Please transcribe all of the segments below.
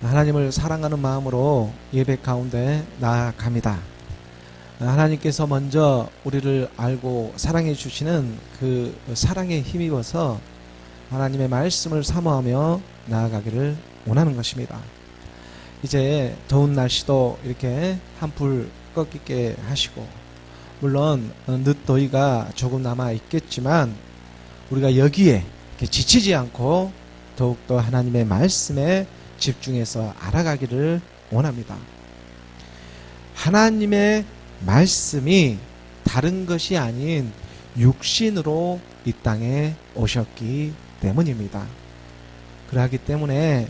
하나님을 사랑하는 마음으로 예배 가운데 나아갑니다. 하나님께서 먼저 우리를 알고 사랑해 주시는 그 사랑에 힘입어서 하나님의 말씀을 사모하며 나아가기를 원하는 것입니다. 이제 더운 날씨도 이렇게 한풀 꺾이게 하시고, 물론 늦더위가 조금 남아 있겠지만 우리가 여기에 이렇게 지치지 않고 더욱더 하나님의 말씀에 집중해서 알아가기를 원합니다. 하나님의 말씀이 다른 것이 아닌 육신으로 이 땅에 오셨기 때문입니다. 그러기 때문에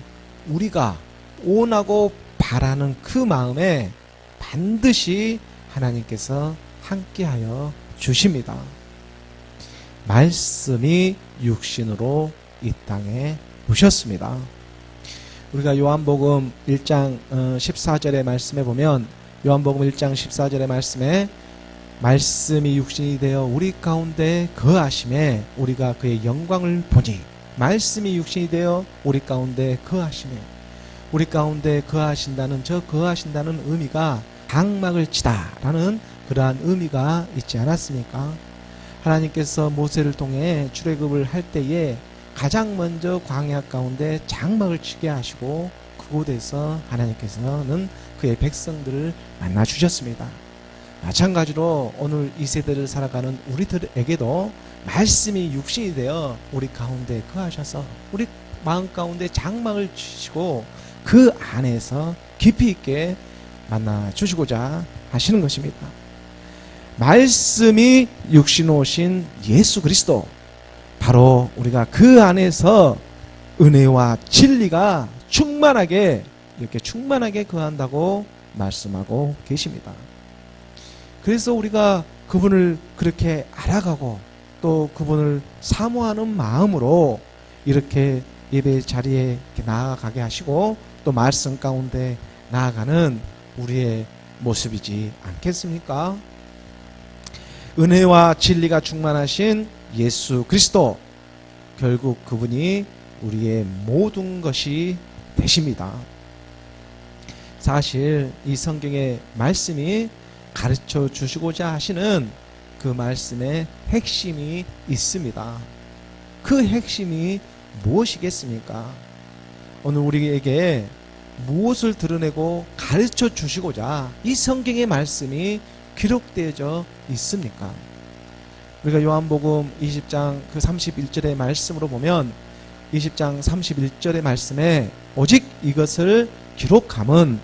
우리가 원하고 바라는 그 마음에 반드시 하나님께서 함께하여 주십니다. 말씀이 육신으로 이 땅에 오셨습니다. 우리가 요한복음 1장 14절의 말씀에 보면, 요한복음 1장 14절의 말씀에 말씀이 육신이 되어 우리 가운데 거하심에 우리가 그의 영광을 보니, 말씀이 육신이 되어 우리 가운데 거하심에, 우리 가운데 거하신다는, 저 거하신다는 의미가 장막을 치다라는 그러한 의미가 있지 않았습니까? 하나님께서 모세를 통해 출애굽을 할 때에 가장 먼저 광야 가운데 장막을 치게 하시고 그곳에서 하나님께서는 그의 백성들을 만나 주셨습니다. 마찬가지로 오늘 이 세대를 살아가는 우리들에게도 말씀이 육신이 되어 우리 가운데 거하셔서 우리 마음 가운데 장막을 치시고 그 안에서 깊이 있게 만나 주시고자 하시는 것입니다. 말씀이 육신으로 오신 예수 그리스도, 바로 우리가 그 안에서 은혜와 진리가 충만하게, 이렇게 충만하게 거한다고 말씀하고 계십니다. 그래서 우리가 그분을 그렇게 알아가고 또 그분을 사모하는 마음으로 이렇게 예배 자리에 이렇게 나아가게 하시고 또 말씀 가운데 나아가는 우리의 모습이지 않겠습니까? 은혜와 진리가 충만하신 예수 그리스도, 결국 그분이 우리의 모든 것이 되십니다. 사실 이 성경의 말씀이 가르쳐 주시고자 하시는 그 말씀의 핵심이 있습니다. 그 핵심이 무엇이겠습니까? 오늘 우리에게 무엇을 드러내고 가르쳐 주시고자 이 성경의 말씀이 기록되어져 있습니까? 우리가 요한복음 20장 그 31절의 말씀으로 보면, 20장 31절의 말씀에 오직 이것을 기록함은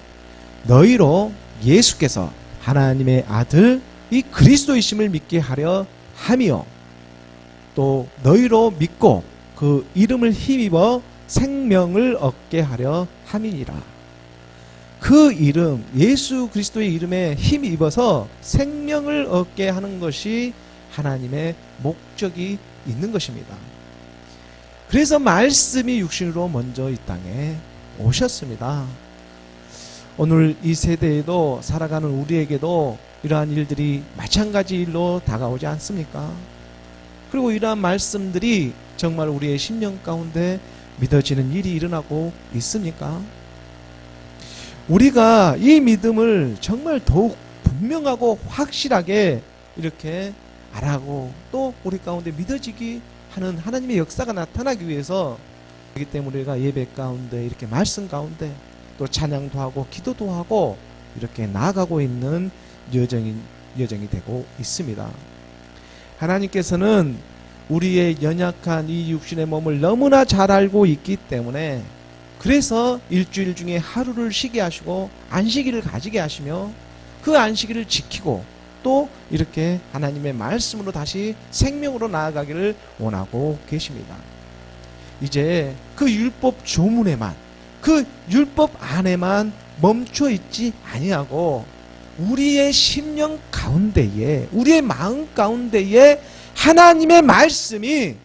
너희로 예수께서 하나님의 아들 이 그리스도이심을 믿게 하려 함이요, 또 너희로 믿고 그 이름을 힘입어 생명을 얻게 하려 함이니라. 그 이름, 예수 그리스도의 이름에 힘입어서 생명을 얻게 하는 것이 하나님의 목적이 있는 것입니다. 그래서 말씀이 육신으로 먼저 이 땅에 오셨습니다. 오늘 이 세대에도 살아가는 우리에게도 이러한 일들이 마찬가지 일로 다가오지 않습니까? 그리고 이러한 말씀들이 정말 우리의 심령 가운데 믿어지는 일이 일어나고 있습니까? 우리가 이 믿음을 정말 더욱 분명하고 확실하게 이렇게 알아고 또 우리 가운데 믿어지기 하는 하나님의 역사가 나타나기 위해서, 그렇기 때문에 우리가 예배 가운데 이렇게 말씀 가운데 또 찬양도 하고 기도도 하고 이렇게 나아가고 있는 여정이 되고 있습니다. 하나님께서는 우리의 연약한 이 육신의 몸을 너무나 잘 알고 있기 때문에, 그래서 일주일 중에 하루를 쉬게 하시고 안식일을 가지게 하시며 그 안식일을 지키고 또 이렇게 하나님의 말씀으로 다시 생명으로 나아가기를 원하고 계십니다. 이제 그 율법 조문에만, 그 율법 안에만 멈춰 있지 아니하고 우리의 심령 가운데에, 우리의 마음 가운데에 하나님의 말씀이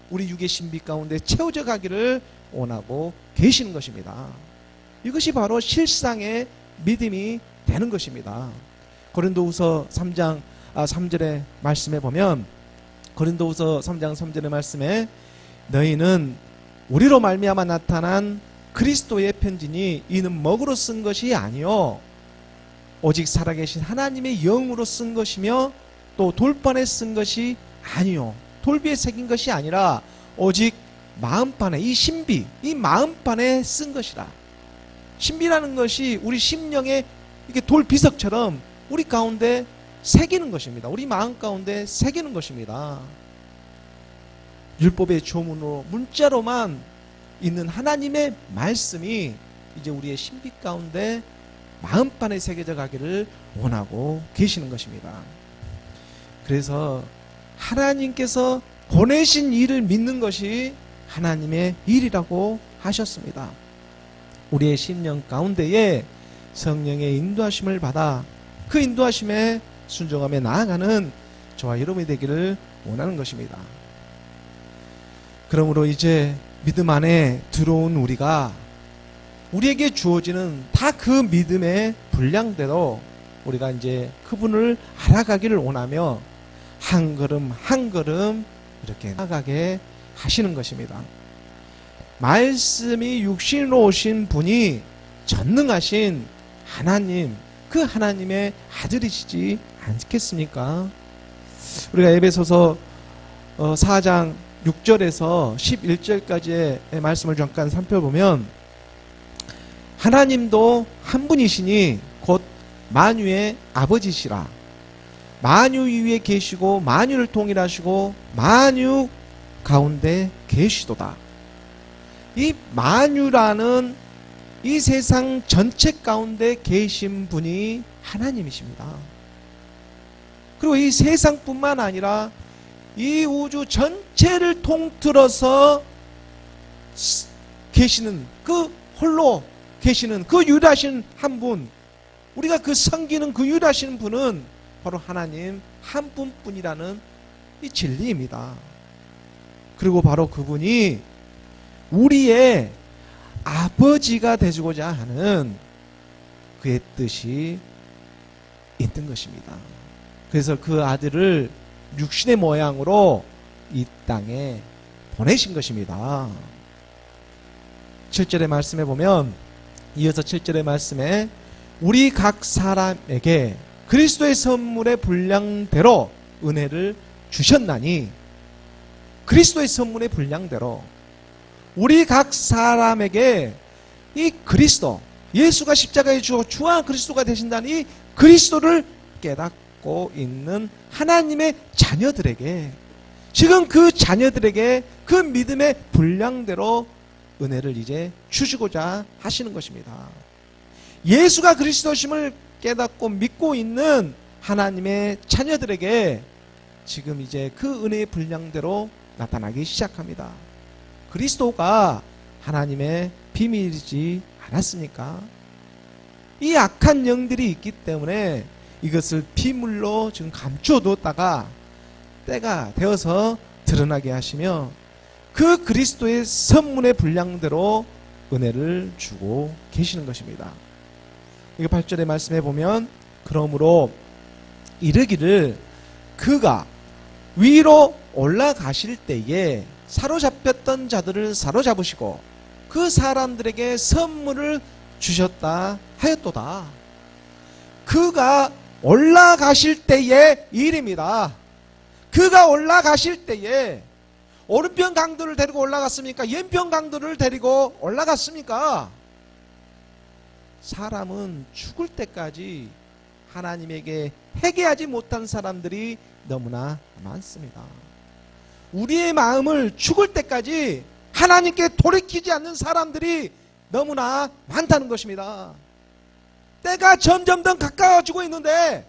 우리 육의 신비 가운데 채워져 가기를 원하고 계시는 것입니다. 이것이 바로 실상의 믿음이 되는 것입니다. 고린도후서 3장 3절의 말씀에 보면, 고린도후서 3장 3절의 말씀에 너희는 우리로 말미암아 나타난 그리스도의 편지니 이는 먹으로 쓴 것이 아니요 오직 살아계신 하나님의 영으로 쓴 것이며 또 돌판에 쓴 것이 아니요 돌비에 새긴 것이 아니라 오직 마음판에 이 신비 이 마음판에 쓴 것이라. 신비라는 것이 우리 심령에 이게 돌비석처럼 우리 가운데 새기는 것입니다. 우리 마음 가운데 새기는 것입니다. 율법의 조문으로 문자로만 있는 하나님의 말씀이 이제 우리의 신비 가운데 마음판에 새겨져 가기를 원하고 계시는 것입니다. 그래서 하나님께서 보내신 일을 믿는 것이 하나님의 일이라고 하셨습니다. 우리의 심령 가운데에 성령의 인도하심을 받아 그 인도하심에 순종하며 나아가는 저와 여러분이 되기를 원하는 것입니다. 그러므로 이제 믿음 안에 들어온 우리에게 주어지는 다 그 믿음의 분량대로 우리가 이제 그분을 알아가기를 원하며 한 걸음 한 걸음 이렇게 나아가게 하시는 것입니다. 말씀이 육신으로 오신 분이 전능하신 하나님, 그 하나님의 아들이시지 않겠습니까? 우리가 에베소서 4장 6절에서 11절까지의 말씀을 잠깐 살펴보면 하나님도 한 분이시니 곧 만유의 아버지시라. 만유 위에 계시고 만유를 통일하시고 만유 가운데 계시도다. 이 만유라는 이 세상 전체 가운데 계신 분이 하나님이십니다. 그리고 이 세상뿐만 아니라 이 우주 전체를 통틀어서 계시는 그 홀로 계시는 그 유일하신 한 분, 우리가 그 섬기는 그 유일하신 분은 바로 하나님 한 분뿐이라는 이 진리입니다. 그리고 바로 그분이 우리의 아버지가 되주고자 하는 그의 뜻이 있는 것입니다. 그래서 그 아들을 육신의 모양으로 이 땅에 보내신 것입니다. 7절의 말씀에 보면 이어서 7절의 말씀에 우리 각 사람에게 그리스도의 선물의 분량대로 은혜를 주셨나니 그리스도의 선물의 분량대로 우리 각 사람에게 이 그리스도 예수가 십자가에 죽어 주와 그리스도가 되신다는 이 그리스도를 깨닫고 있는 하나님의 자녀들에게 지금 그 자녀들에게 그 믿음의 분량대로 은혜를 이제 주시고자 하시는 것입니다. 예수가 그리스도심을 깨닫고 믿고 있는 하나님의 자녀들에게 지금 이제 그 은혜의 분량대로 나타나기 시작합니다. 그리스도가 하나님의 비밀이지 않았습니까? 이 악한 영들이 있기 때문에 이것을 비밀로 지금 감춰뒀다가 때가 되어서 드러나게 하시며 그 그리스도의 선문의 분량대로 은혜를 주고 계시는 것입니다. 이거 8절의 말씀해 보면 그러므로 이르기를 그가 위로 올라가실 때에 사로잡혔던 자들을 사로잡으시고 그 사람들에게 선물을 주셨다 하였도다. 그가 올라가실 때의 일입니다. 그가 올라가실 때에 오른편 강도를 데리고 올라갔습니까? 왼편 강도를 데리고 올라갔습니까? 사람은 죽을 때까지 하나님에게 회개하지 못한 사람들이 너무나 많습니다. 우리의 마음을 죽을 때까지 하나님께 돌이키지 않는 사람들이 너무나 많다는 것입니다. 때가 점점 더 가까워지고 있는데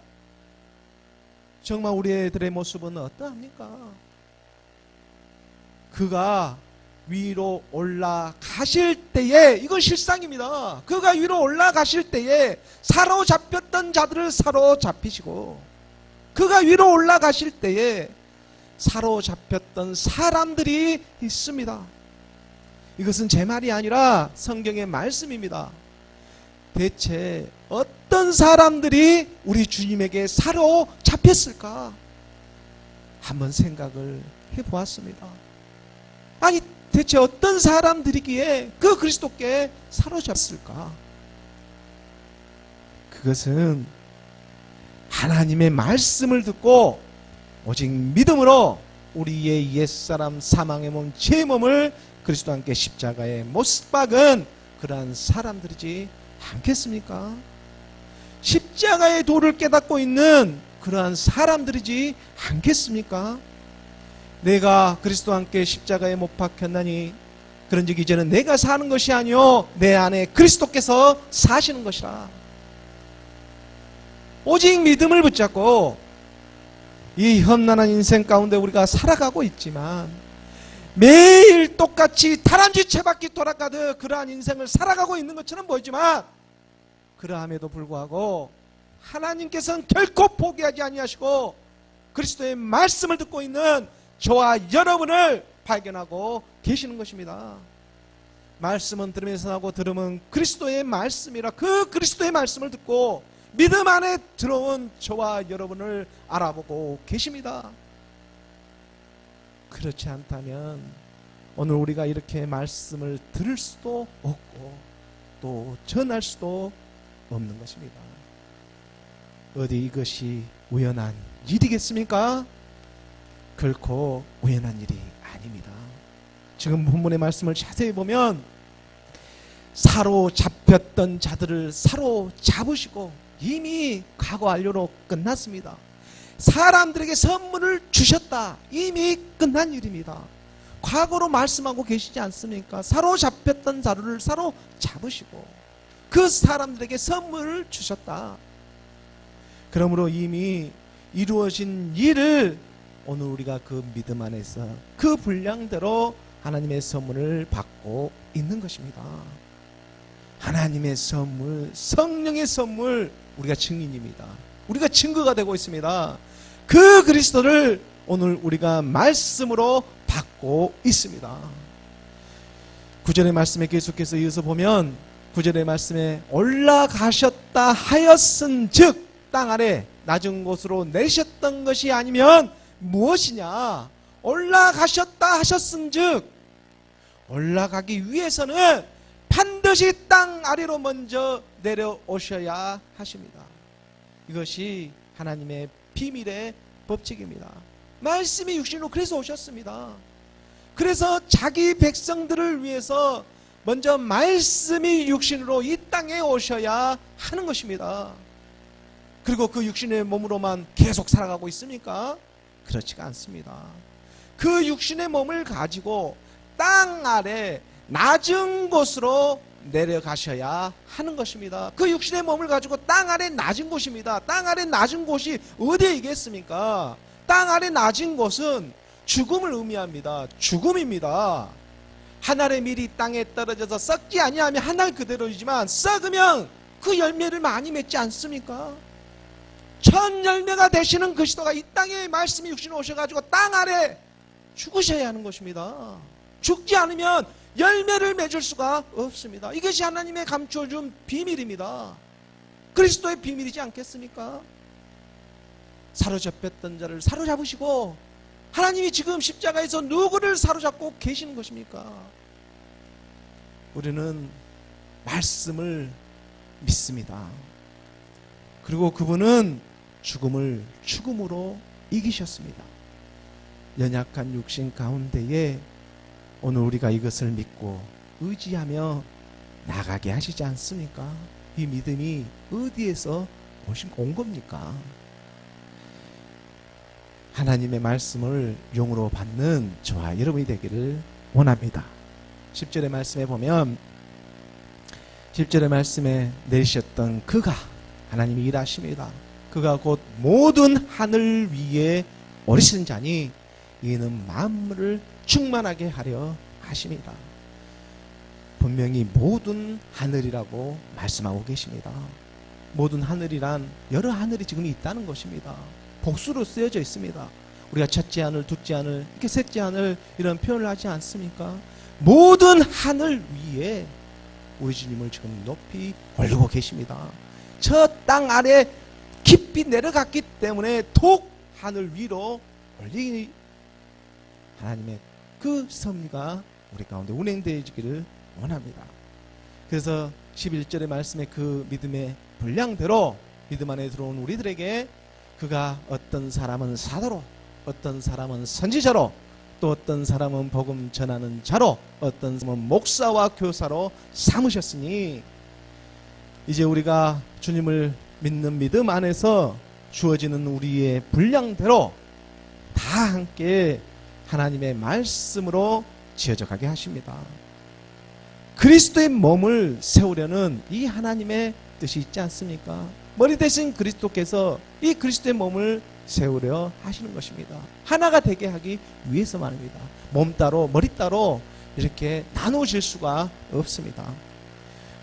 정말 우리들의 모습은 어떠합니까? 그가 위로 올라가실 때에 이건 실상입니다. 그가 위로 올라가실 때에 사로잡혔던 자들을 사로잡히시고 그가 위로 올라가실 때에 사로잡혔던 사람들이 있습니다. 이것은 제 말이 아니라 성경의 말씀입니다. 대체 어떤 사람들이 우리 주님에게 사로잡혔을까? 한번 생각을 해보았습니다. 아니 대체 어떤 사람들이기에 그 그리스도께 사로잡았을까? 그것은 하나님의 말씀을 듣고 오직 믿음으로 우리의 옛사람 사망의 몸, 죄의 몸을 그리스도와 함께 십자가에 못 박은 그러한 사람들이지 않겠습니까? 십자가의 도를 깨닫고 있는 그러한 사람들이지 않겠습니까? 내가 그리스도와 함께 십자가에 못 박혔나니 그런즉 이제는 내가 사는 것이 아니요 내 안에 그리스도께서 사시는 것이라. 오직 믿음을 붙잡고 이 험난한 인생 가운데 우리가 살아가고 있지만 매일 똑같이 다람쥐 채바퀴 돌아가듯 그러한 인생을 살아가고 있는 것처럼 보이지만 그러함에도 불구하고 하나님께서는 결코 포기하지 아니하시고 그리스도의 말씀을 듣고 있는 저와 여러분을 발견하고 계시는 것입니다. 말씀은 들으면서 나고 들음은 그리스도의 말씀이라. 그 그리스도의 말씀을 듣고 믿음 안에 들어온 저와 여러분을 알아보고 계십니다. 그렇지 않다면 오늘 우리가 이렇게 말씀을 들을 수도 없고 또 전할 수도 없는 것입니다. 어디 이것이 우연한 일이겠습니까? 결코 우연한 일이 아닙니다. 지금 본문의 말씀을 자세히 보면 사로잡혔던 자들을 사로잡으시고 이미 과거 완료로 끝났습니다. 사람들에게 선물을 주셨다. 이미 끝난 일입니다. 과거로 말씀하고 계시지 않습니까? 사로잡혔던 자를 사로잡으시고 그 사람들에게 선물을 주셨다. 그러므로 이미 이루어진 일을 오늘 우리가 그 믿음 안에서 그 분량대로 하나님의 선물을 받고 있는 것입니다. 하나님의 선물, 성령의 선물, 우리가 증인입니다. 우리가 증거가 되고 있습니다. 그 그리스도를 오늘 우리가 말씀으로 받고 있습니다. 9절의 말씀에 계속해서 이어서 보면 9절의 말씀에 올라가셨다 하였은즉 땅 아래 낮은 곳으로 내셨던 것이 아니면 무엇이냐? 올라가셨다 하셨은즉 올라가기 위해서는 반드시 땅 아래로 먼저 내려오셔야 하십니다. 이것이 하나님의 비밀의 법칙입니다. 말씀이 육신으로 그래서 오셨습니다. 그래서 자기 백성들을 위해서 먼저 말씀이 육신으로 이 땅에 오셔야 하는 것입니다. 그리고 그 육신의 몸으로만 계속 살아가고 있습니까? 그렇지가 않습니다. 그 육신의 몸을 가지고 땅 아래 낮은 곳으로 내려가셔야 하는 것입니다. 그 육신의 몸을 가지고 땅 아래 낮은 곳입니다. 땅 아래 낮은 곳이 어디에 있겠습니까? 땅 아래 낮은 곳은 죽음을 의미합니다. 죽음입니다. 한 알의 밀이 땅에 떨어져서 썩지 아니하면 한 알 그대로이지만 썩으면 그 열매를 많이 맺지 않습니까? 천 열매가 되시는 그리스도가 이 땅에 말씀이 육신으로 오셔가지고 땅 아래 죽으셔야 하는 것입니다. 죽지 않으면 열매를 맺을 수가 없습니다. 이것이 하나님의 감춰준 비밀입니다. 그리스도의 비밀이지 않겠습니까? 사로잡혔던 자를 사로잡으시고 하나님이 지금 십자가에서 누구를 사로잡고 계시는 것입니까? 우리는 말씀을 믿습니다. 그리고 그분은 죽음을 죽음으로 이기셨습니다. 연약한 육신 가운데에 오늘 우리가 이것을 믿고 의지하며 나가게 하시지 않습니까? 이 믿음이 어디에서 온 겁니까? 하나님의 말씀을 용으로 받는 저와 여러분이 되기를 원합니다. 10절의 말씀에 보면 10절의 말씀에 내리셨던 그가 하나님이 일하십니다. 그가 곧 모든 하늘 위에 오르신 자니 이는 만물을 충만하게 하려 하십니다. 분명히 모든 하늘이라고 말씀하고 계십니다. 모든 하늘이란 여러 하늘이 지금 있다는 것입니다. 복수로 쓰여져 있습니다. 우리가 첫째 하늘, 둘째 하늘, 이렇게 셋째 하늘 이런 표현을 하지 않습니까? 모든 하늘 위에 우리 주님을 지금 높이 올리고 계십니다. 저 땅 아래 깊이 내려갔기 때문에 독 하늘 위로 올리니 하나님의 그 섭리가 우리 가운데 운행되어지기를 원합니다. 그래서 11절의 말씀에 그 믿음의 분량대로 믿음 안에 들어온 우리들에게 그가 어떤 사람은 사도로, 어떤 사람은 선지자로, 또 어떤 사람은 복음 전하는 자로, 어떤 사람은 목사와 교사로 삼으셨으니 이제 우리가 주님을 믿는 믿음 안에서 주어지는 우리의 분량대로 다 함께 하나님의 말씀으로 지어져 가게 하십니다. 그리스도의 몸을 세우려는 이 하나님의 뜻이 있지 않습니까? 머리 대신 그리스도께서 이 그리스도의 몸을 세우려 하시는 것입니다. 하나가 되게 하기 위해서 말입니다. 몸 따로 머리 따로 이렇게 나누어질 수가 없습니다.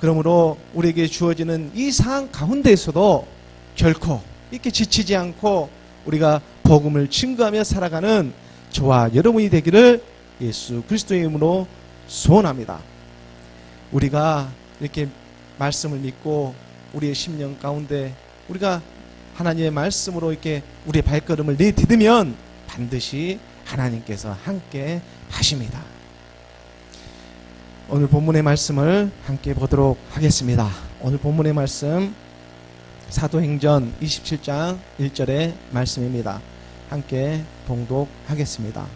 그러므로 우리에게 주어지는 이 상황 가운데에서도 결코 이렇게 지치지 않고 우리가 복음을 증거하며 살아가는 저와 여러분이 되기를 예수 그리스도의 이름으로 소원합니다. 우리가 이렇게 말씀을 믿고 우리의 심령 가운데 우리가 하나님의 말씀으로 이렇게 우리의 발걸음을 내디디면 반드시 하나님께서 함께 하십니다. 오늘 본문의 말씀을 함께 보도록 하겠습니다. 오늘 본문의 말씀 사도행전 27장 1절의 말씀입니다. 함께 봉독하겠습니다.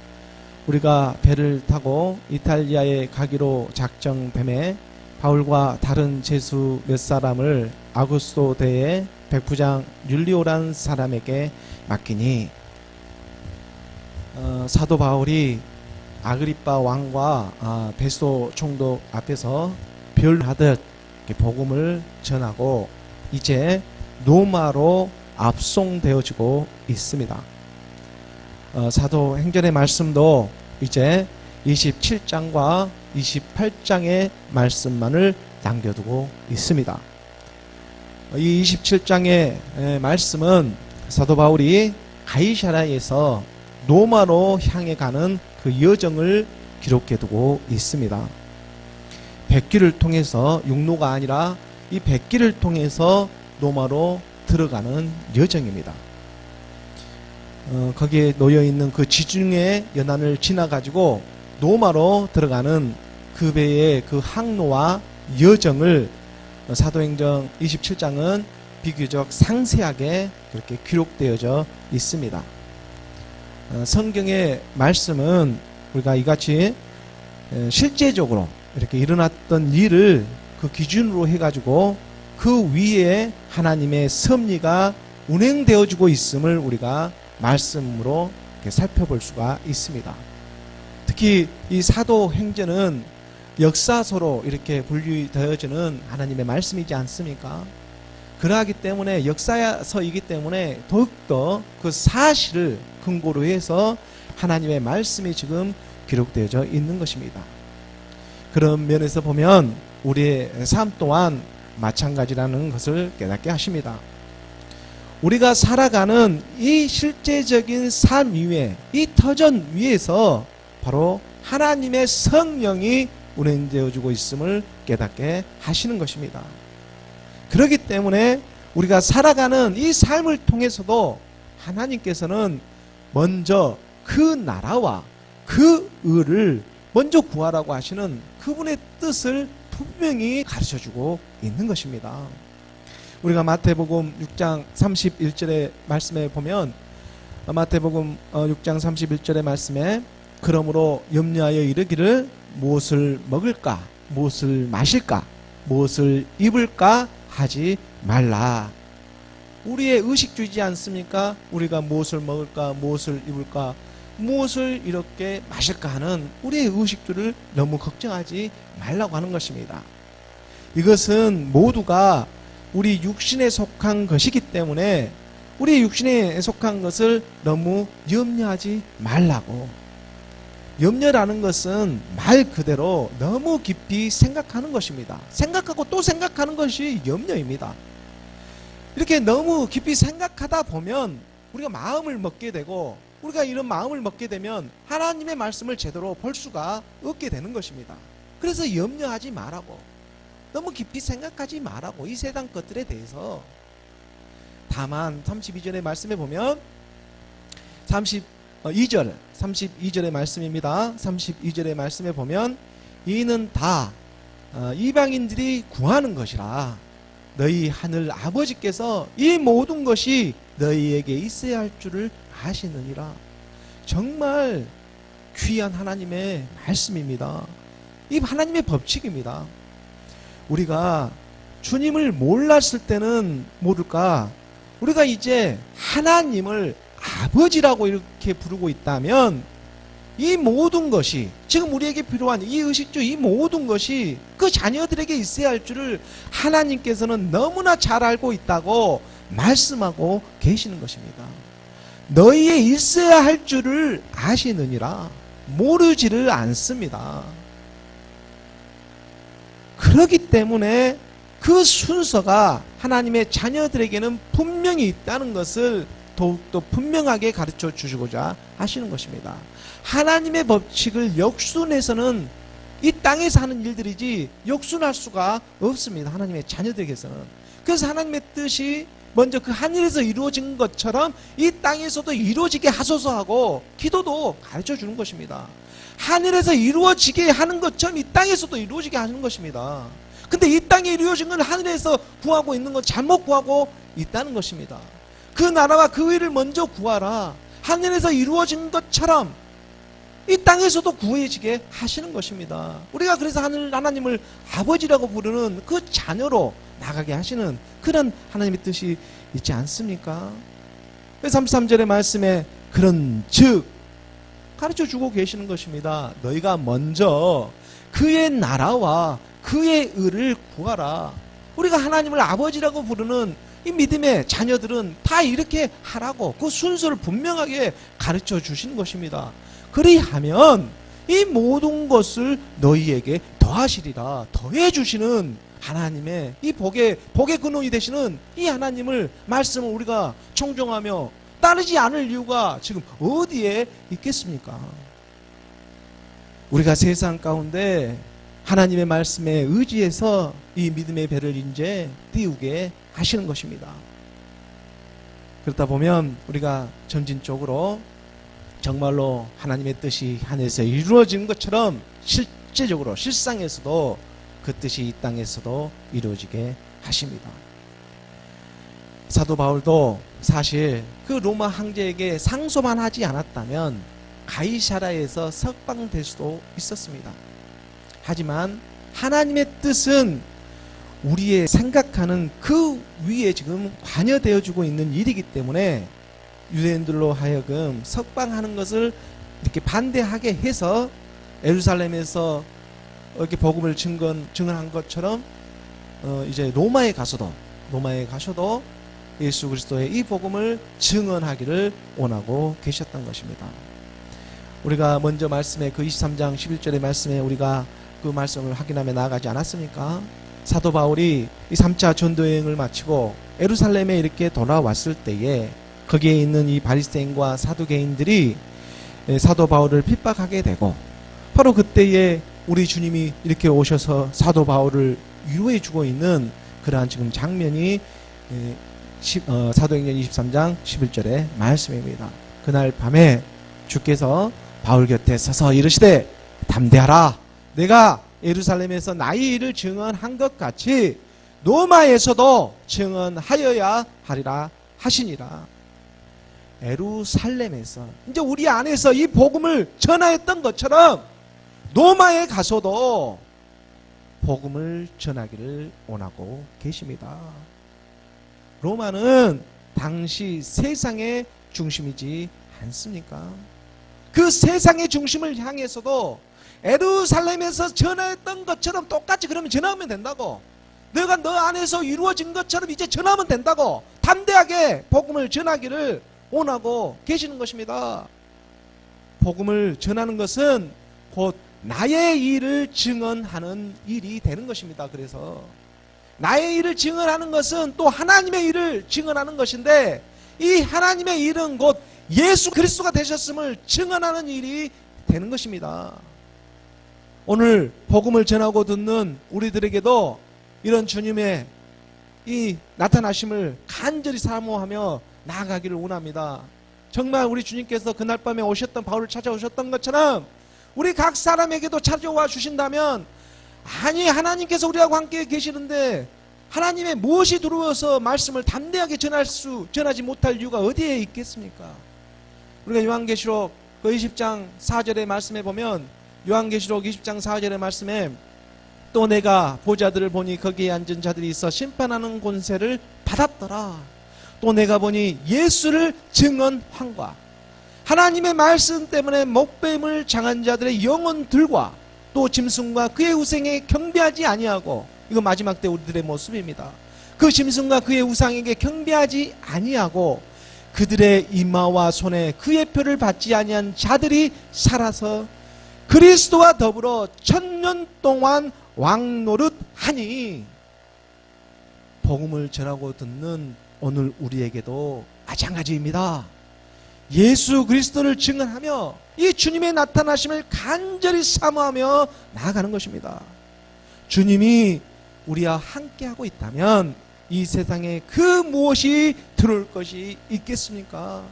우리가 배를 타고 이탈리아에 가기로 작정됨에 바울과 다른 제수 몇 사람을 아구스도 대의 백부장 율리오란 사람에게 맡기니 사도 바울이 아그리빠 왕과 베소 총독 앞에서 별하듯 복음을 전하고 이제 로마로 압송되어지고 있습니다. 사도행전의 말씀도 이제 27장과 28장의 말씀만을 남겨두고 있습니다. 이 27장의 말씀은 사도 바울이 가이사랴에서 로마로 향해 가는 그 여정을 기록해두고 있습니다. 백기를 통해서 육로가 아니라 이 백기를 통해서 로마로 들어가는 여정입니다. 거기에 놓여있는 그 지중해 연안을 지나가지고 로마로 들어가는 그 배의 그 항로와 여정을 사도행전 27장은 비교적 상세하게 그렇게 기록되어져 있습니다. 성경의 말씀은 우리가 이같이 실제적으로 이렇게 일어났던 일을 그 기준으로 해가지고 그 위에 하나님의 섭리가 운행되어지고 있음을 우리가 말씀으로 이렇게 살펴볼 수가 있습니다. 특히 이 사도행전은 역사서로 이렇게 분류되어지는 하나님의 말씀이지 않습니까? 그러하기 때문에 역사서이기 때문에 더욱더 그 사실을 근거로 해서 하나님의 말씀이 지금 기록되어져 있는 것입니다. 그런 면에서 보면 우리의 삶 또한 마찬가지라는 것을 깨닫게 하십니다. 우리가 살아가는 이 실제적인 삶 위에, 이 터전 위에서 바로 하나님의 성령이 운행되어지고 있음을 깨닫게 하시는 것입니다. 그렇기 때문에 우리가 살아가는 이 삶을 통해서도 하나님께서는 먼저 그 나라와 그 의를 먼저 구하라고 하시는 그분의 뜻을 분명히 가르쳐주고 있는 것입니다. 우리가 마태복음 6장 31절의 말씀에 보면 마태복음 6장 31절의 말씀에 그러므로 염려하여 이르기를 무엇을 먹을까, 무엇을 마실까, 무엇을 입을까 하지 말라. 우리의 의식주의지 않습니까? 우리가 무엇을 먹을까, 무엇을 입을까, 무엇을 이렇게 마실까 하는 우리의 의식주를 너무 걱정하지 말라고 하는 것입니다. 이것은 모두가 우리 육신에 속한 것이기 때문에 우리 육신에 속한 것을 너무 염려하지 말라고. 염려라는 것은 말 그대로 너무 깊이 생각하는 것입니다. 생각하고 또 생각하는 것이 염려입니다. 이렇게 너무 깊이 생각하다 보면 우리가 마음을 먹게 되고, 우리가 이런 마음을 먹게 되면 하나님의 말씀을 제대로 볼 수가 없게 되는 것입니다. 그래서 염려하지 말라고, 너무 깊이 생각하지 말라고, 이 세상 것들에 대해서. 다만 32절의 말씀에 보면 2절 32절의 말씀입니다. 32절의 말씀에 보면 이는 다 이방인들이 구하는 것이라 너희 하늘 아버지께서 이 모든 것이 너희에게 있어야 할 줄을 아시느니라. 정말 귀한 하나님의 말씀입니다. 이 하나님의 법칙입니다. 우리가 주님을 몰랐을 때는 모를까, 우리가 이제 하나님을 아버지라고 이렇게 부르고 있다면 이 모든 것이, 지금 우리에게 필요한 이 의식주, 이 모든 것이 그 자녀들에게 있어야 할 줄을 하나님께서는 너무나 잘 알고 있다고 말씀하고 계시는 것입니다. 너희에 있어야 할 줄을 아시느니라. 모르지를 않습니다. 그렇기 때문에 그 순서가 하나님의 자녀들에게는 분명히 있다는 것을 더욱더 분명하게 가르쳐 주시고자 하시는 것입니다. 하나님의 법칙을 역순해서는 이 땅에 사는 일들이지 역순할 수가 없습니다. 하나님의 자녀들에게서는. 그래서 하나님의 뜻이 먼저 그 하늘에서 이루어진 것처럼 이 땅에서도 이루어지게 하소서 하고 기도도 가르쳐 주는 것입니다. 하늘에서 이루어지게 하는 것처럼 이 땅에서도 이루어지게 하는 것입니다. 근데 이 땅에 이루어진 건 하늘에서 구하고 있는 건 잘못 구하고 있다는 것입니다. 그 나라와 그 의를 먼저 구하라. 하늘에서 이루어진 것처럼 이 땅에서도 구해지게 하시는 것입니다. 우리가 그래서 하나님을 아버지라고 부르는 그 자녀로 나가게 하시는 그런 하나님의 뜻이 있지 않습니까? 33절의 말씀에 그런 즉 가르쳐주고 계시는 것입니다. 너희가 먼저 그의 나라와 그의 의를 구하라. 우리가 하나님을 아버지라고 부르는 이 믿음의 자녀들은 다 이렇게 하라고 그 순서를 분명하게 가르쳐 주시는 것입니다. 그리하면 이 모든 것을 너희에게 더하시리라. 더해 주시는 하나님의 이 복의 근원이 되시는 이 하나님을 말씀을 우리가 청종하며 따르지 않을 이유가 지금 어디에 있겠습니까? 우리가 세상 가운데 하나님의 말씀에 의지해서 이 믿음의 배를 이제 띄우게 하시는 것입니다. 그렇다 보면 우리가 점진적으로 정말로 하나님의 뜻이 하늘에서 이루어진 것처럼 실제적으로 실상에서도 그 뜻이 이 땅에서도 이루어지게 하십니다. 사도 바울도 사실 그 로마 황제에게 상소만 하지 않았다면 가이사라에서 석방될 수도 있었습니다. 하지만 하나님의 뜻은 우리의 생각하는 그 위에 지금 관여되어지고 있는 일이기 때문에 유대인들로 하여금 석방하는 것을 이렇게 반대하게 해서 예루살렘에서 이렇게 복음을 증언한 것처럼 이제 로마에 가셔도 예수 그리스도의 이 복음을 증언하기를 원하고 계셨던 것입니다. 우리가 먼저 말씀에 그 23장 11절의 말씀에 우리가 그 말씀을 확인하며 나아가지 않았습니까? 사도 바울이 이 3차 전도여행을 마치고 예루살렘에 이렇게 돌아왔을 때에 거기에 있는 이 바리새인과 사두개인들이 사도 바울을 핍박하게 되고 바로 그때에 우리 주님이 이렇게 오셔서 사도 바울을 위로해 주고 있는 그러한 지금 장면이 사도행전 23장 11절의 말씀입니다. 그날 밤에 주께서 바울 곁에 서서 이르시되 담대하라. 내가 예루살렘에서 나의 일을 증언한 것 같이 로마에서도 증언하여야 하리라 하시니라. 예루살렘에서 이제 우리 안에서 이 복음을 전하였던 것처럼 로마에 가서도 복음을 전하기를 원하고 계십니다. 로마는 당시 세상의 중심이지 않습니까? 그 세상의 중심을 향해서도 예루살렘에서 전했던 것처럼 똑같이 그러면 전하면 된다고. 너가 너 안에서 이루어진 것처럼 이제 전하면 된다고. 담대하게 복음을 전하기를 원하고 계시는 것입니다. 복음을 전하는 것은 곧 나의 일을 증언하는 일이 되는 것입니다. 그래서 나의 일을 증언하는 것은 또 하나님의 일을 증언하는 것인데 이 하나님의 일은 곧 예수 그리스도가 되셨음을 증언하는 일이 되는 것입니다. 오늘 복음을 전하고 듣는 우리들에게도 이런 주님의 이 나타나심을 간절히 사모하며 나아가기를 원합니다. 정말 우리 주님께서 그날 밤에 오셨던 바울을 찾아오셨던 것처럼 우리 각 사람에게도 찾아와 주신다면, 아니 하나님께서 우리하고 함께 계시는데 하나님의 무엇이 두려워서 말씀을 담대하게 전하지 못할 이유가 어디에 있겠습니까? 우리가 요한계시록 그 20장 4절의 말씀에 보면, 요한계시록 20장 4절의 말씀에 또 내가 보좌들을 보니 거기에 앉은 자들이 있어 심판하는 권세를 받았더라. 또 내가 보니 예수를 증언한과 하나님의 말씀 때문에 목뱀을 장한 자들의 영혼들과 또 짐승과 그의 우상에 경배하지 아니하고, 이거 마지막 때 우리들의 모습입니다. 그 짐승과 그의 우상에게 경배하지 아니하고 그들의 이마와 손에 그의 표를 받지 아니한 자들이 살아서 그리스도와 더불어 1000년 동안 왕노릇하니, 복음을 전하고 듣는 오늘 우리에게도 마찬가지입니다. 예수 그리스도를 증언하며 이 주님의 나타나심을 간절히 사모하며 나아가는 것입니다. 주님이 우리와 함께하고 있다면 이 세상에 그 무엇이 들어올 것이 있겠습니까?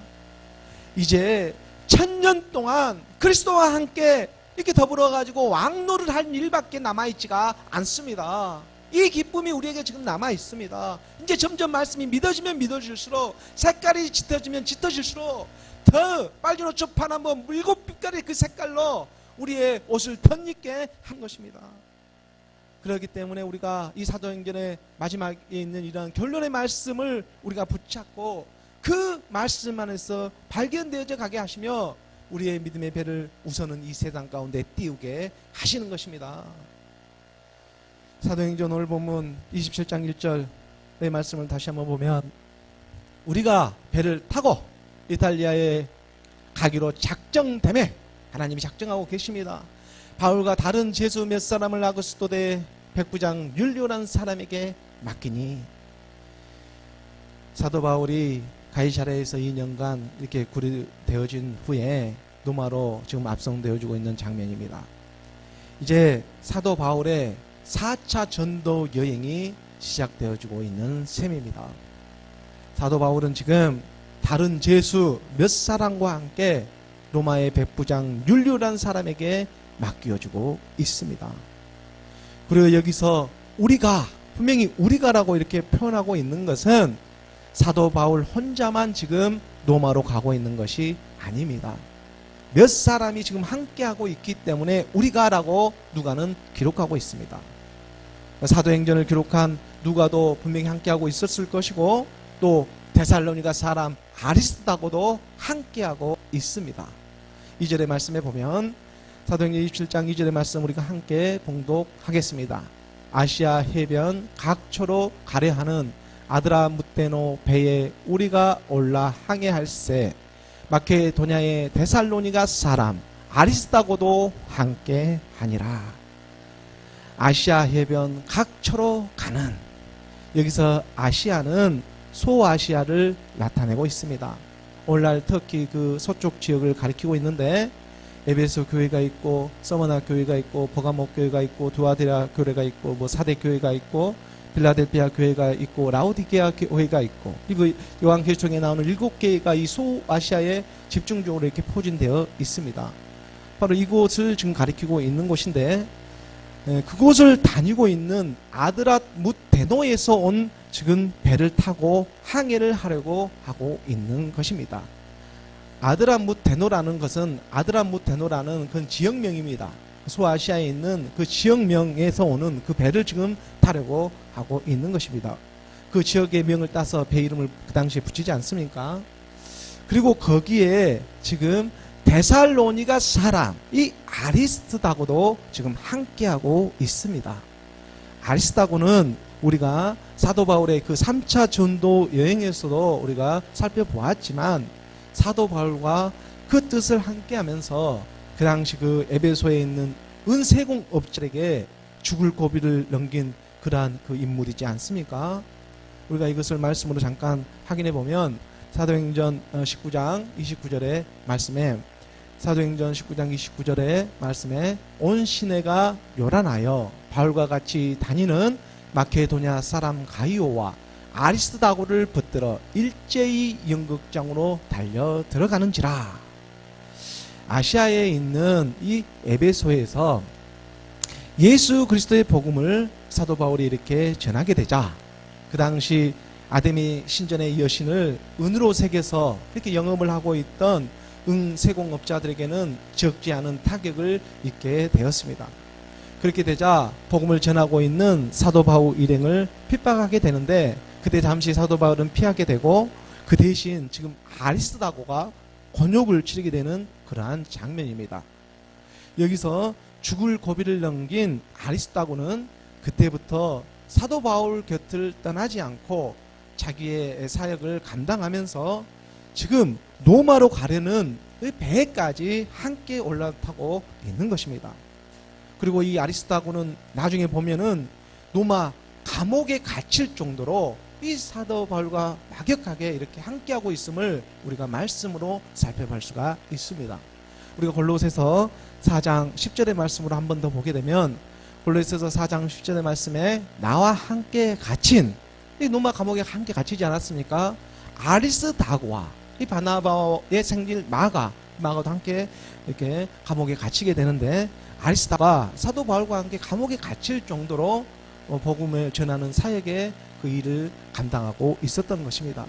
이제 1000년 동안 그리스도와 함께 이렇게 더불어가지고 왕노를 할 일밖에 남아있지가 않습니다. 이 기쁨이 우리에게 지금 남아있습니다. 이제 점점 말씀이 믿어지면 믿어질수록, 색깔이 짙어지면 짙어질수록 더 빨간 옷 파란 뭐 물곱 빛깔의 그 색깔로 우리의 옷을 덧입게 한 것입니다. 그렇기 때문에 우리가 이 사도행전의 마지막에 있는 이런 결론의 말씀을 우리가 붙잡고 그 말씀 안에서 발견되어져 가게 하시며 우리의 믿음의 배를 우선은 이 세상 가운데 띄우게 하시는 것입니다. 사도행전 오늘 본문 27장 1절의 말씀을 다시 한번 보면, 우리가 배를 타고 이탈리아에 가기로 작정되매 하나님이 작정하고 계십니다. 바울과 다른 제수 몇 사람을 아그스토대 백부장 율리오라는 사람에게 맡기니, 사도 바울이 가이사랴에서 2년간 이렇게 구류되어진 후에 로마로 지금 압송되어지고 있는 장면입니다. 이제 사도 바울의 4차 전도 여행이 시작되어지고 있는 셈입니다. 사도 바울은 지금 다른 제수 몇 사람과 함께 로마의 백부장 율리오라는 사람에게 맡겨주고 있습니다. 그리고 여기서 우리가, 분명히 우리가라고 이렇게 표현하고 있는 것은 사도 바울 혼자만 지금 로마로 가고 있는 것이 아닙니다. 몇 사람이 지금 함께하고 있기 때문에 우리가라고 누가는 기록하고 있습니다. 사도행전을 기록한 누가도 분명히 함께하고 있었을 것이고, 또 데살로니가 사람 아리스다고도 함께하고 있습니다. 2절의 말씀에 보면, 사도행전 27장 2절의 말씀 우리가 함께 봉독하겠습니다. 아시아 해변 각초로 가래하는 아드라무테노 배에 우리가 올라 항해할세 마케도냐의 데살로니가 사람 아리스다고도 함께 하니라. 아시아 해변 각초로 가는, 여기서 아시아는 소아시아를 나타내고 있습니다. 오늘날 터키 그 서쪽 지역을 가리키고 있는데, 에베소 교회가 있고 서머나 교회가 있고 버가모 교회가 있고 두아디라 교회가 있고 뭐 사대 교회가 있고 빌라델피아 교회가 있고 라오디게아 교회가 있고, 그리고 요한계시록에 나오는 7개가 이 소아시아에 집중적으로 이렇게 포진되어 있습니다. 바로 이곳을 지금 가리키고 있는 곳인데, 그곳을 다니고 있는 아드라무테노에서 온 지금 배를 타고 항해를 하려고 하고 있는 것입니다. 아드라무테노라는 것은, 아드라무테노라는 그건 지역명입니다. 소아시아에 있는 그 지역명에서 오는 그 배를 지금 타려고 하고 있는 것입니다. 그 지역의 명을 따서 배 이름을 그 당시에 붙이지 않습니까? 그리고 거기에 지금 데살로니가 사람, 이 아리스다고도 지금 함께하고 있습니다. 아리스다고는 우리가 사도 바울의 그 3차 전도 여행에서도 우리가 살펴보았지만, 사도 바울과 그 뜻을 함께하면서 그 당시 그 에베소에 있는 은세공업자에게 죽을 고비를 넘긴 그러한 그 인물이지 않습니까? 우리가 이것을 말씀으로 잠깐 확인해 보면, 사도행전 19장 29절의 말씀에, 사도행전 19장 29절의 말씀에 온 시내가 요란하여 바울과 같이 다니는 마케도냐 사람 가이오와 아리스다고를 붙들어 일제히 연극장으로 달려 들어가는지라. 아시아에 있는 이 에베소에서 예수 그리스도의 복음을 사도 바울이 이렇게 전하게 되자, 그 당시 아데미 신전의 여신을 은으로 새겨서 이렇게 영업을 하고 있던 세공업자들에게는 적지 않은 타격을 입게 되었습니다. 그렇게 되자 복음을 전하고 있는 사도 바울 일행을 핍박하게 되는데, 그때 잠시 사도 바울은 피하게 되고 그 대신 지금 아리스다고가 곤욕을 치르게 되는 그러한 장면입니다. 여기서 죽을 고비를 넘긴 아리스다고는 그때부터 사도 바울 곁을 떠나지 않고 자기의 사역을 감당하면서 지금 로마로 가려는 배까지 함께 올라타고 있는 것입니다. 그리고 이 아리스다고는 나중에 보면은 로마 감옥에 갇힐 정도로 이 사도 바울과 막역하게 이렇게 함께하고 있음을 우리가 말씀으로 살펴볼 수가 있습니다. 우리가 골로새서 4장 10절의 말씀으로 한 번 더 보게 되면, 골로새서 4장 10절의 말씀에 나와 함께 갇힌, 이 로마 감옥에 함께 갇히지 않았습니까? 아리스다고와 이 바나바의 생질 마가도 함께 이렇게 감옥에 갇히게 되는데, 아리스다가 사도 바울과 함께 감옥에 갇힐 정도로 복음을 전하는 사역에 그 일을 감당하고 있었던 것입니다.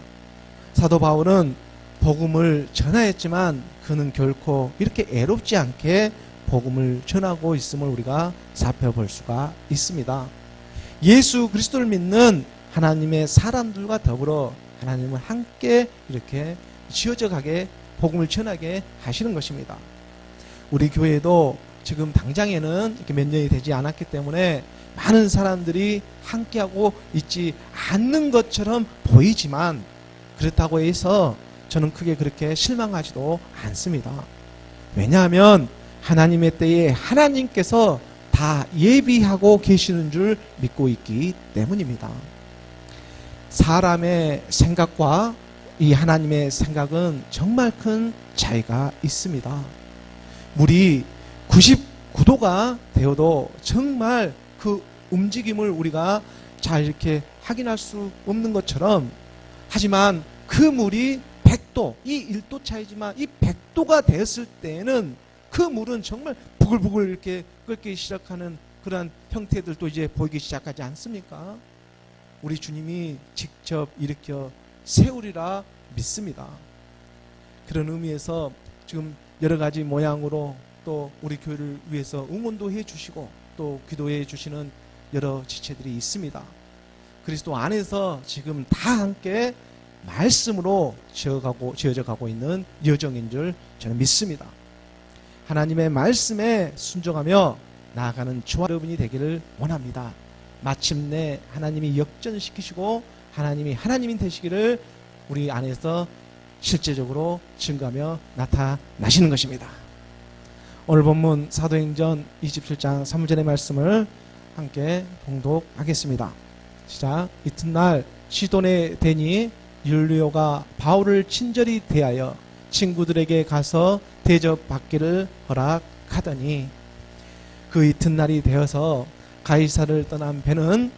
사도 바울은 복음을 전하였지만 그는 결코 이렇게 애롭지 않게 복음을 전하고 있음을 우리가 살펴볼 수가 있습니다. 예수 그리스도를 믿는 하나님의 사람들과 더불어 하나님을 함께 이렇게 지어져 가게 복음을 전하게 하시는 것입니다. 우리 교회도 지금 당장에는 이렇게 몇 년이 되지 않았기 때문에 많은 사람들이 함께하고 있지 않는 것처럼 보이지만, 그렇다고 해서 저는 크게 그렇게 실망하지도 않습니다. 왜냐하면 하나님의 때에 하나님께서 다 예비하고 계시는 줄 믿고 있기 때문입니다. 사람의 생각과 이 하나님의 생각은 정말 큰 차이가 있습니다. 물이 99도가 되어도 정말 그 움직임을 우리가 잘 이렇게 확인할 수 없는 것처럼, 하지만 그 물이 100도, 이 1도 차이지만 이 100도가 되었을 때에는 그 물은 정말 부글부글 이렇게 끓기 시작하는 그러한 형태들도 이제 보이기 시작하지 않습니까? 우리 주님이 직접 일으켜 세우리라 믿습니다. 그런 의미에서 지금 여러 가지 모양으로 또 우리 교회를 위해서 응원도 해주시고 또 기도해 주시는 여러 지체들이 있습니다. 그리스도 안에서 지금 다 함께 말씀으로 지어져 가고 있는 여정인 줄 저는 믿습니다. 하나님의 말씀에 순종하며 나아가는 저와 여러분이 되기를 원합니다. 마침내 하나님이 역전시키시고 하나님이 하나님이 되시기를 우리 안에서 실제적으로 증거하며 나타나시는 것입니다. 오늘 본문 사도행전 27장 3절의 말씀을 함께 봉독하겠습니다. 시작. 이튿날 시돈에 대니 율리오가 바울을 친절히 대하여 친구들에게 가서 대접받기를 허락하더니, 그 이튿날이 되어서 가이사를 떠난 배는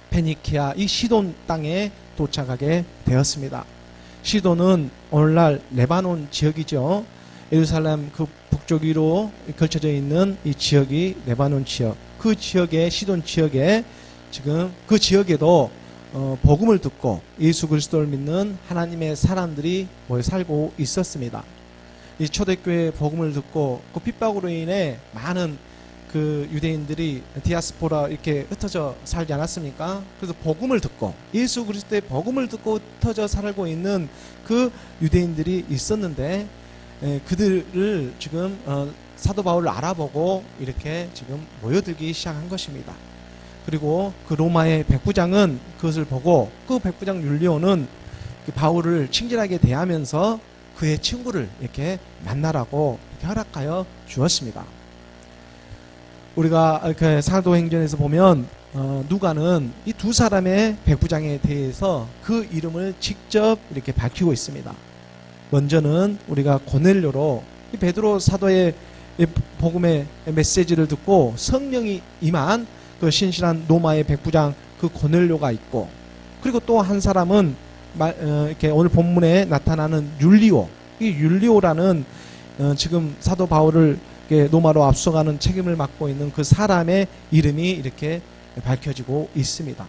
페니키아 이 시돈 땅에 도착하게 되었습니다. 시돈은 오늘날 레바논 지역이죠. 예루살렘 그 북쪽 위로 걸쳐져 있는 이 지역이 레바논 지역, 그 지역에 시돈 지역에 지금 그 지역에도 복음을 듣고 예수 그리스도를 믿는 하나님의 사람들이 모여 살고 있었습니다. 이 초대교회 복음을 듣고 그 핍박으로 인해 많은 그 유대인들이 디아스포라 이렇게 흩어져 살지 않았습니까? 그래서 복음을 듣고 예수 그리스도의 복음을 듣고 흩어져 살고 있는 그 유대인들이 있었는데, 그들을 지금 사도 바울을 알아보고 이렇게 지금 모여들기 시작한 것입니다. 그리고 그 로마의 백부장은 그것을 보고 그 백부장 율리오는 바울을 친절하게 대하면서 그의 친구를 이렇게 만나라고 이렇게 허락하여 주었습니다. 우리가 그 사도행전에서 보면 누가는 이 두 사람의 백부장에 대해서 그 이름을 직접 이렇게 밝히고 있습니다. 먼저는 우리가 고넬료로 베드로 사도의 복음의 메시지를 듣고 성령이 임한 그 신실한 로마의 백부장 그 고넬료가 있고, 그리고 또 한 사람은 이렇게 오늘 본문에 나타나는 율리오. 이 율리오라는 지금 사도 바울을 로마로 앞서가는 책임을 맡고 있는 그 사람의 이름이 이렇게 밝혀지고 있습니다.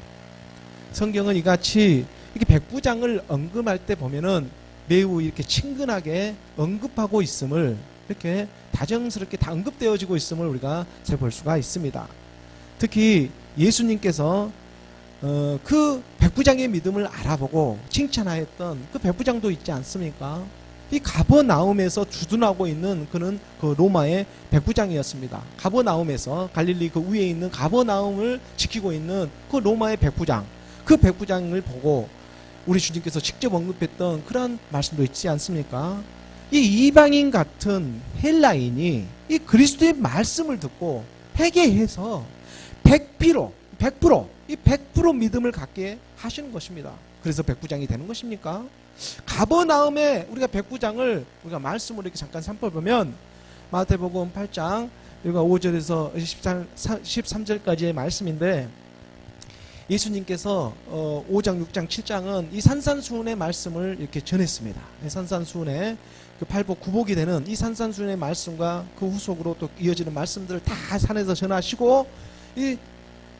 성경은 이같이 이렇게 백부장을 언급할 때 보면은 매우 이렇게 친근하게 언급하고 있음을, 이렇게 다정스럽게 다 언급되어지고 있음을 우리가 볼 수가 있습니다. 특히 예수님께서 그 백부장의 믿음을 알아보고 칭찬하였던 그 백부장도 있지 않습니까? 이 가버나움에서 주둔하고 있는 그는 그 로마의 백부장이었습니다. 가버나움에서 갈릴리 그 위에 있는 가버나움을 지키고 있는 그 로마의 백부장, 그 백부장을 보고 우리 주님께서 직접 언급했던 그런 말씀도 있지 않습니까? 이 이방인 같은 헬라인이 이 그리스도의 말씀을 듣고 회개해서 100% 이 100% 믿음을 갖게 하시는 것입니다. 그래서 백부장이 되는 것입니까? 가버나움에 우리가 백부장을 우리가 말씀으로 이렇게 잠깐 살펴보면 마태복음 8장 여기가 5절에서 13절까지의 말씀인데, 예수님께서 5장, 6장, 7장은 이 산산수훈의 말씀을 이렇게 전했습니다. 산산수훈의 그 팔복, 구복이 되는 이 산산수훈의 말씀과 그 후속으로 또 이어지는 말씀들을 다 산에서 전하시고, 이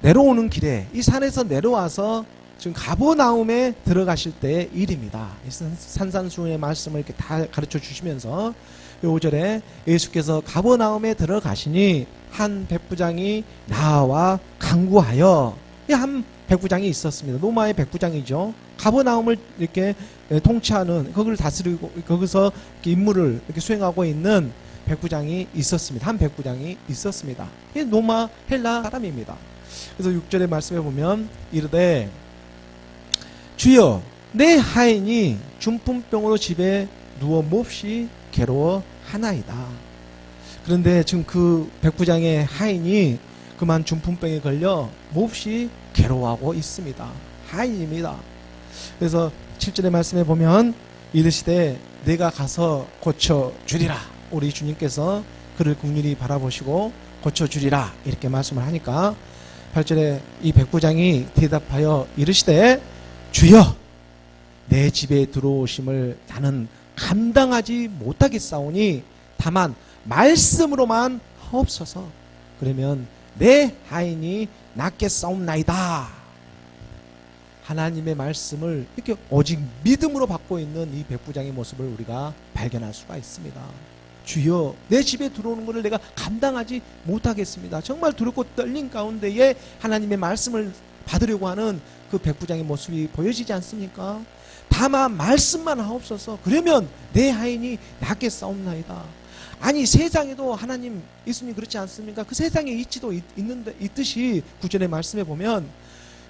내려오는 길에 이 산에서 내려와서 지금 가버나움에 들어가실 때의 일입니다. 산산수훈의 말씀을 이렇게 다 가르쳐 주시면서 5절에 예수께서 가버나움에 들어가시니 한 백부장이 나와 간구하여, 한 백부장이 있었습니다. 로마의 백부장이죠. 가버나움을 이렇게 통치하는, 거기를 다스리고 거기서 이렇게 임무를 이렇게 수행하고 있는 백부장이 있었습니다. 한 백부장이 있었습니다. 이 로마 헬라 사람입니다. 그래서 6절의 말씀에 보면 이르되 주여 내 하인이 중풍병으로 집에 누워 몹시 괴로워하나이다. 그런데 지금 그 백부장의 하인이 그만 중풍병에 걸려 몹시 괴로워하고 있습니다. 하인입니다. 그래서 7절의 말씀에 보면 이르시되 내가 가서 고쳐주리라. 우리 주님께서 그를 긍휼히 바라보시고 고쳐주리라 이렇게 말씀을 하니까 8절에 이 백부장이 대답하여 이르시되 주여 내 집에 들어오심을 나는 감당하지 못하겠사오니 다만 말씀으로만 하옵소서. 그러면 내 하인이 낫겠사옵나이다. 하나님의 말씀을 이렇게 오직 믿음으로 받고 있는 이 백부장의 모습을 우리가 발견할 수가 있습니다. 주여 내 집에 들어오는 것을 내가 감당하지 못하겠습니다. 정말 두렵고 떨린 가운데에 하나님의 말씀을 받으려고 하는 그 백부장의 모습이 보여지지 않습니까? 다만 말씀만 하옵소서. 그러면 내 하인이 낫겠사옵나이다. 아니 세상에도 하나님 예수님 그렇지 않습니까? 그 세상에 이치도 있듯이 구절의 말씀에 보면,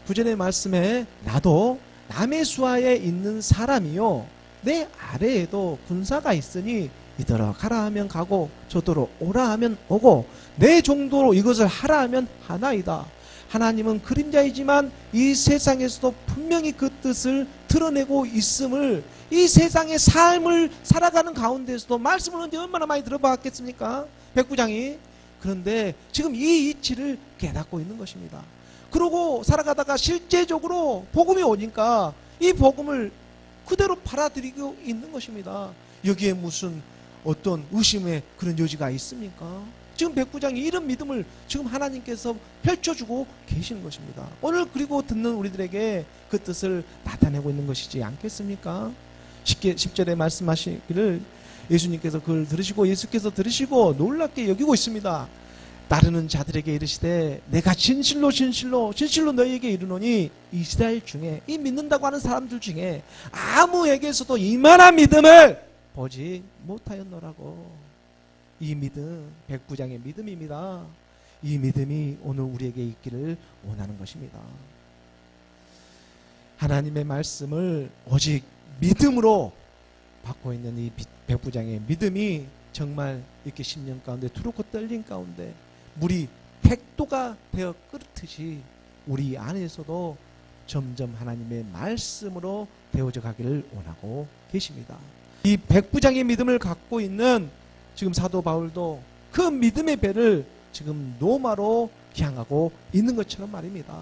구절의 말씀에 나도 남의 수하에 있는 사람이요 내 아래에도 군사가 있으니 이더러 가라 하면 가고 저더러 오라 하면 오고 내 정도로 이것을 하라 하면 하나이다. 하나님은 그림자이지만 이 세상에서도 분명히 그 뜻을 드러내고 있음을, 이 세상의 삶을 살아가는 가운데서도 말씀을 언제 얼마나 많이 들어봤겠습니까? 백부장이. 그런데 지금 이 이치를 깨닫고 있는 것입니다. 그러고 살아가다가 실제적으로 복음이 오니까 이 복음을 그대로 받아들이고 있는 것입니다. 여기에 무슨 어떤 의심의 그런 여지가 있습니까? 지금 백부장이 이런 믿음을 지금 하나님께서 펼쳐주고 계시는 것입니다. 오늘 그리고 듣는 우리들에게 그 뜻을 나타내고 있는 것이지 않겠습니까? 10절에 말씀하시기를 예수님께서 그걸 들으시고 예수께서 들으시고 놀랍게 여기고 있습니다. 따르는 자들에게 이르시되 내가 진실로 너희에게 이르노니 이스라엘 중에, 이 믿는다고 하는 사람들 중에 아무에게서도 이만한 믿음을 보지 못하였노라고. 이 믿음 백부장의 믿음입니다. 이 믿음이 오늘 우리에게 있기를 원하는 것입니다. 하나님의 말씀을 오직 믿음으로 받고 있는 이 백부장의 믿음이 정말 이렇게 10년 가운데 두렵고 떨린 가운데 물이 100도가 되어 끓듯이 우리 안에서도 점점 하나님의 말씀으로 되어져 가기를 원하고 계십니다. 이 백부장의 믿음을 갖고 있는 지금 사도 바울도 그 믿음의 배를 지금 로마로 향하고 있는 것처럼 말입니다.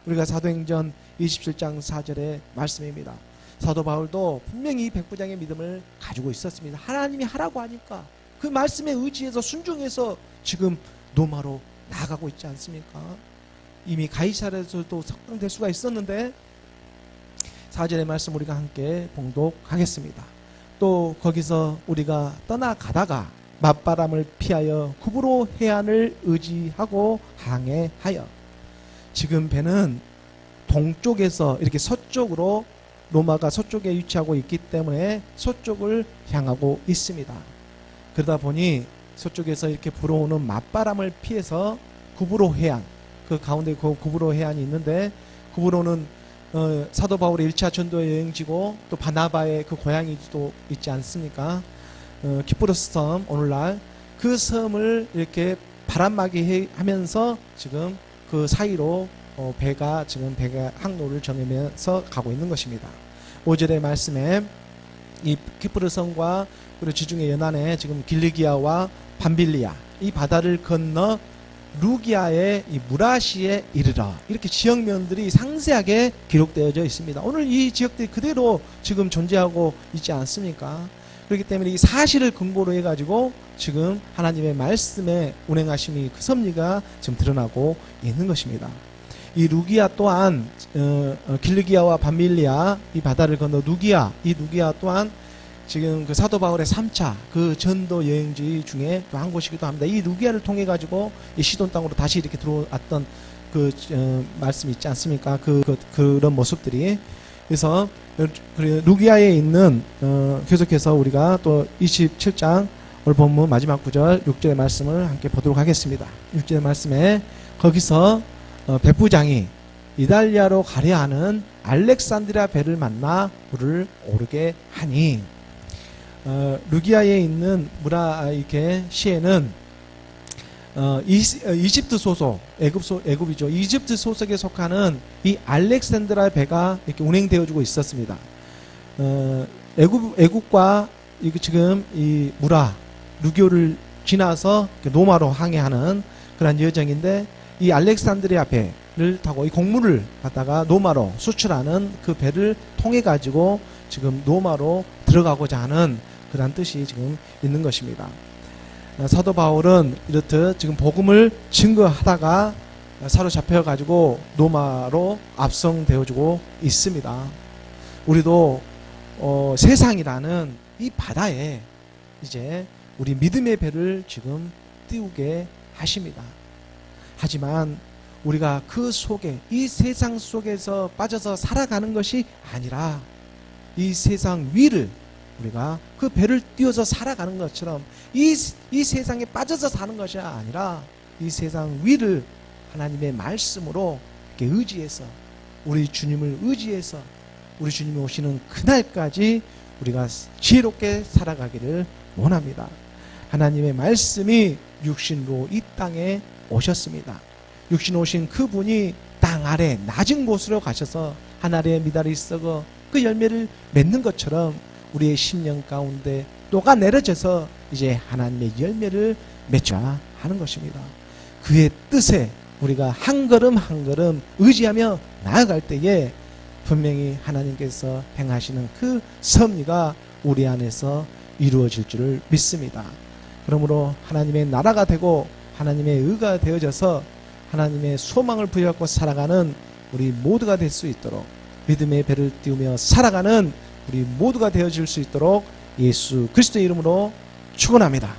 우리가 사도행전 27장 4절의 말씀입니다. 사도 바울도 분명히 백부장의 믿음을 가지고 있었습니다. 하나님이 하라고 하니까 그 말씀에 의지해서 순종해서 지금 로마로 나아가고 있지 않습니까? 이미 가이사랴에서도 석방될 수가 있었는데 4절의 말씀 우리가 함께 봉독하겠습니다. 또 거기서 우리가 떠나가다가 맞바람을 피하여 구브로 해안을 의지하고 항해하여, 지금 배는 동쪽에서 이렇게 서쪽으로, 로마가 서쪽에 위치하고 있기 때문에 서쪽을 향하고 있습니다. 그러다 보니 서쪽에서 이렇게 불어오는 맞바람을 피해서 구브로 해안, 그 가운데 그 구브로 해안이 있는데, 구브로는 사도 바울의 1차 전도 여행지고 또 바나바의 그 고향이도 있지 않습니까? 키프로스 섬, 오늘날 그 섬을 이렇게 바람막이 하면서 지금 그 사이로 배가 항로를 정하면서 가고 있는 것입니다. 5절의 말씀에 이 키프로스 섬과 그리고 지중해 연안에 지금 길리기아와 밤빌리아 이 바다를 건너 루기아의 이 무라시에 이르러, 이렇게 지역면들이 상세하게 기록되어져 있습니다. 오늘 이 지역들이 그대로 지금 존재하고 있지 않습니까? 그렇기 때문에 이 사실을 근거로 해가지고 지금 하나님의 말씀에 운행하심이 그 섭리가 지금 드러나고 있는 것입니다. 이 루기아 또한 길리기아와 밤빌리아 이 바다를 건너 이 루기아 또한 지금 그 사도 바울의 3차 그 전도 여행지 중에 또 한 곳이기도 합니다. 이 루기아를 통해 가지고 이 시돈 땅으로 다시 이렇게 들어왔던 그 말씀이 있지 않습니까? 그런 모습들이. 그래서 루기아에 있는 계속해서 우리가 또 27장 오늘 본문 마지막 구절 6절의 말씀을 함께 보도록 하겠습니다. 6절의 말씀에 거기서 백부장이 이달리아로 가려 하는 알렉산드리아 배를 만나 물을 오르게 하니, 루기아에 있는 이렇게 시에는 이집트 소속, 애굽이죠. 이집트 소속에 속하는 이 알렉산드리아 배가 이렇게 운행되어지고 있었습니다. 애굽과 지금 이 루기오를 지나서 노마로 항해하는 그런 여정인데, 이 알렉산드리아 배를 타고 이 곡물을 갖다가 노마로 수출하는 그 배를 통해 가지고 지금 노마로 들어가고자 하는 그런 뜻이 지금 있는 것입니다. 사도 바울은 이렇듯 지금 복음을 증거하다가 사로잡혀 가지고 로마로 압송되어지고 있습니다. 우리도 세상이라는 이 바다에 이제 우리 믿음의 배를 지금 띄우게 하십니다. 하지만 우리가 그 속에, 이 세상 속에서 빠져서 살아가는 것이 아니라 이 세상 위를 우리가 그 배를 띄워서 살아가는 것처럼 이 세상에 빠져서 사는 것이 아니라 이 세상 위를 하나님의 말씀으로 이렇게 의지해서, 우리 주님을 의지해서 우리 주님이 오시는 그날까지 우리가 지혜롭게 살아가기를 원합니다. 하나님의 말씀이 육신으로 이 땅에 오셨습니다. 육신 오신 그분이 땅 아래 낮은 곳으로 가셔서 하늘의 미달이 썩어 그 열매를 맺는 것처럼 우리의 심령 가운데 또가 내려져서 이제 하나님의 열매를 맺어야 하는 것입니다. 그의 뜻에 우리가 한 걸음 한 걸음 의지하며 나아갈 때에 분명히 하나님께서 행하시는 그 섭리가 우리 안에서 이루어질 줄을 믿습니다. 그러므로 하나님의 나라가 되고 하나님의 의가 되어져서 하나님의 소망을 부여하고 살아가는 우리 모두가 될 수 있도록, 믿음의 배를 띄우며 살아가는 우리 모두가 되어질 수 있도록 예수 그리스도의 이름으로 축원합니다.